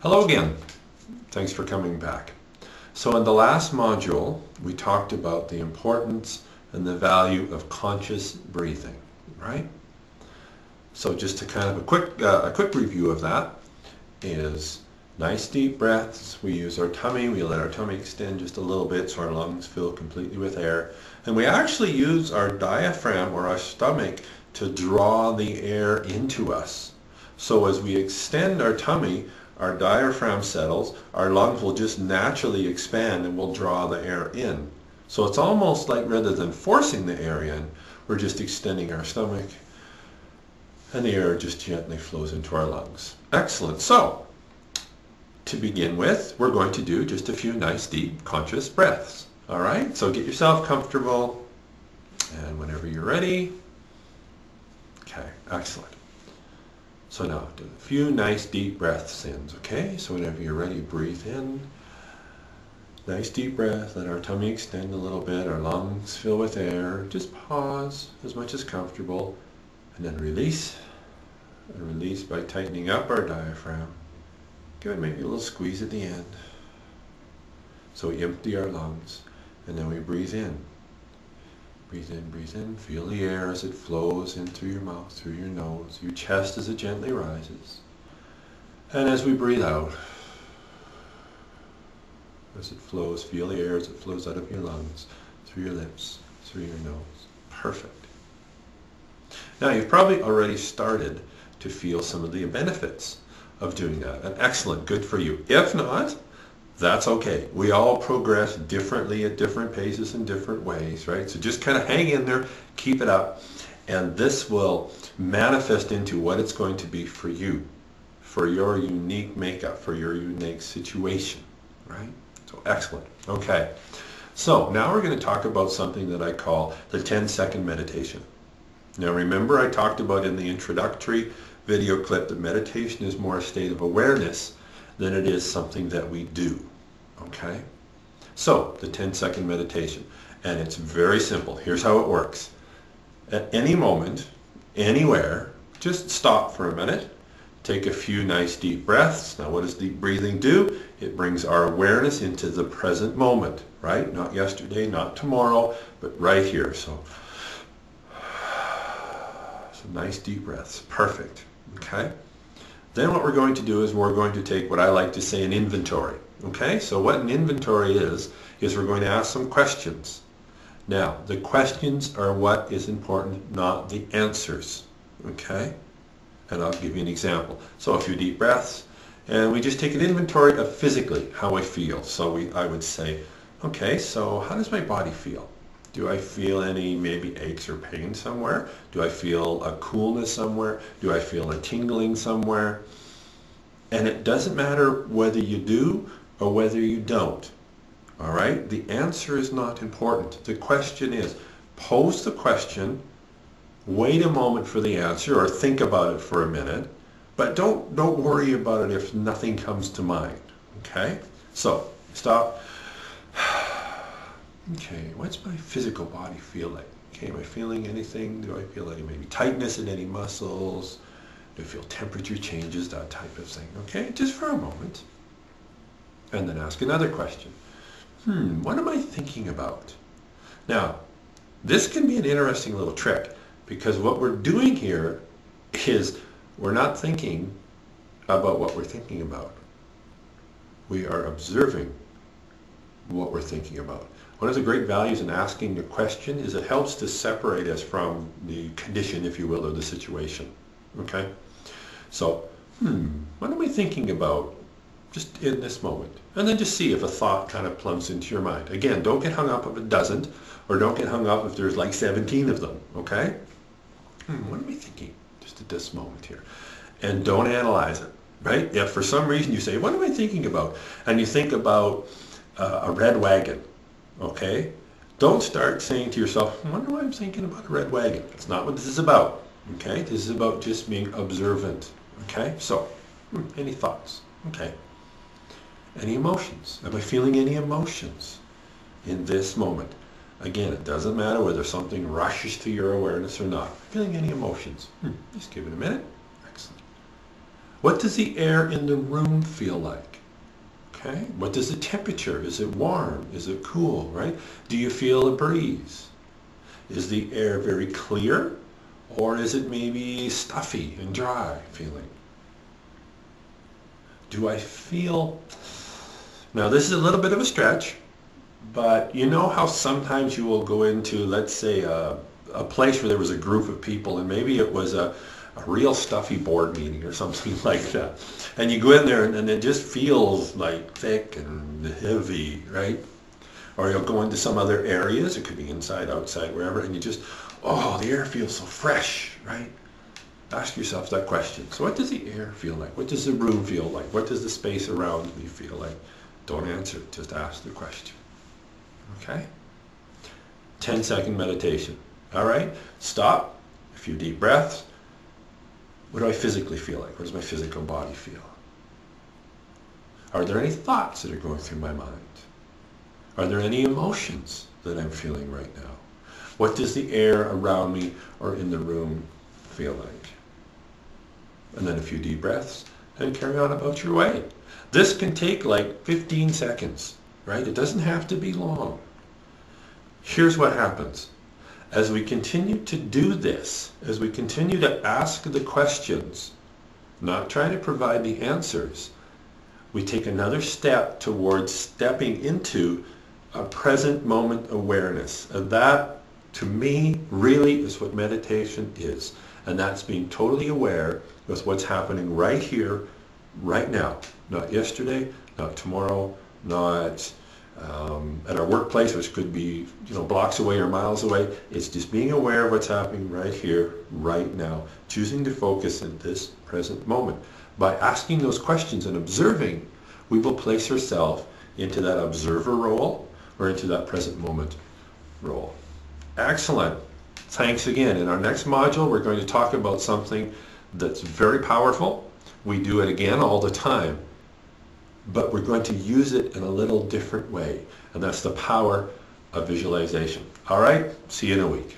Hello again. Thanks for coming back. So in the last module, we talked about the importance and the value of conscious breathing, right? So just to kind of a quick review of that is nice deep breaths. We use our tummy. We let our tummy extend just a little bit so our lungs fill completely with air. And we actually use our diaphragm or our stomach to draw the air into us. So as we extend our tummy, our diaphragm settles, our lungs will just naturally expand and will draw the air in. So it's almost like rather than forcing the air in, we're just extending our stomach and the air just gently flows into our lungs. Excellent. So to begin with, we're going to do just a few nice deep conscious breaths. All right, so get yourself comfortable and whenever you're ready. Okay, excellent. So now do a few nice deep breaths in, okay? So whenever you're ready, breathe in. Nice deep breath, let our tummy extend a little bit, our lungs fill with air. Just pause as much as comfortable and then release. And release by tightening up our diaphragm. Give it maybe a little squeeze at the end. So we empty our lungs and then we breathe in. Breathe in, feel the air as it flows in through your mouth, through your nose, your chest as it gently rises. And as we breathe out, as it flows, feel the air as it flows out of your lungs, through your lips, through your nose. Perfect. Now you've probably already started to feel some of the benefits of doing that. And excellent, good for you. If not, that's okay. We all progress differently at different paces in different ways, right? So just kind of hang in there, keep it up, and this will manifest into what it's going to be for you, for your unique makeup, for your unique situation, right? So excellent. Okay. So now we're going to talk about something that I call the 10-second meditation. Now remember I talked about in the introductory video clip that meditation is more a state of awareness than it is something that we do. Okay? So, the 10-second meditation. And it's very simple. Here's how it works. At any moment, anywhere, just stop for a minute. Take a few nice deep breaths. Now what does deep breathing do? It brings our awareness into the present moment, right? Not yesterday, not tomorrow, but right here. So nice deep breaths. Perfect. Okay? Then what we're going to do is we're going to take what I like to say an inventory. Okay? So what an inventory is we're going to ask some questions. Now, the questions are what is important, not the answers. Okay? And I'll give you an example. So a few deep breaths, and we just take an inventory of physically how I feel. So I would say, okay, so how does my body feel? Do I feel any maybe aches or pain somewhere? Do I feel a coolness somewhere? Do I feel a tingling somewhere? And it doesn't matter whether you do or whether you don't. All right? The answer is not important. The question is, pose the question, wait a moment for the answer or think about it for a minute, but don't worry about it if nothing comes to mind. Okay? So, stop. Okay, what's my physical body feel like? Okay, am I feeling anything? Do I feel any maybe tightness in any muscles? Do I feel temperature changes, that type of thing? Okay, just for a moment. And then ask another question. What am I thinking about? Now, this can be an interesting little trick because what we're doing here is we're not thinking about what we're thinking about. We are observing what we're thinking about. One of the great values in asking a question is it helps to separate us from the condition, if you will, or the situation. Okay? So, what am I thinking about just in this moment? And then just see if a thought kind of plumps into your mind. Again, don't get hung up if it doesn't, or don't get hung up if there's like 17 of them. Okay? What am I thinking just at this moment here? And don't analyze it. Right? If for some reason you say, what am I thinking about? And you think about a red wagon. Okay? Don't start saying to yourself, I wonder why I'm thinking about a red wagon. That's not what this is about. Okay? This is about just being observant. Okay? So, any thoughts? Okay. Any emotions? Am I feeling any emotions in this moment? Again, it doesn't matter whether something rushes to your awareness or not. Feeling any emotions? Just give it a minute. Excellent. What does the air in the room feel like? Okay. What does the temperature? Is it warm? Is it cool, right? Do you feel a breeze? Is the air very clear, or is it maybe stuffy and dry feeling? Do I feel... Now this is a little bit of a stretch, but you know how sometimes you will go into, let's say, a place where there was a group of people, and maybe it was a real stuffy board meeting or something like that. And you go in there and it just feels like thick and heavy, right? Or you'll go into some other areas, it could be inside, outside, wherever, and you just, oh, the air feels so fresh, right? Ask yourself that question. So what does the air feel like? What does the room feel like? What does the space around me feel like? Don't answer it, just ask the question. Okay? 10-second meditation. All right? Stop. A few deep breaths. What do I physically feel like? What does my physical body feel? Are there any thoughts that are going through my mind? Are there any emotions that I'm feeling right now? What does the air around me or in the room feel like? And then a few deep breaths and carry on about your way. This can take like 15 seconds, right? It doesn't have to be long. Here's what happens. As we continue to do this, as we continue to ask the questions, not trying to provide the answers, we take another step towards stepping into a present moment awareness. And that, to me, really is what meditation is. And that's being totally aware with what's happening right here, right now. Not yesterday, not tomorrow, not at our workplace, which could be blocks away or miles away. It's just being aware of what's happening right here, right now. Choosing to focus in this present moment. By asking those questions and observing, we will place ourselves into that observer role or into that present moment role. Excellent. Thanks again. In our next module, we're going to talk about something that's very powerful. We do it again all the time, but we're going to use it in a little different way, and that's the power of visualization. All right, see you in a week.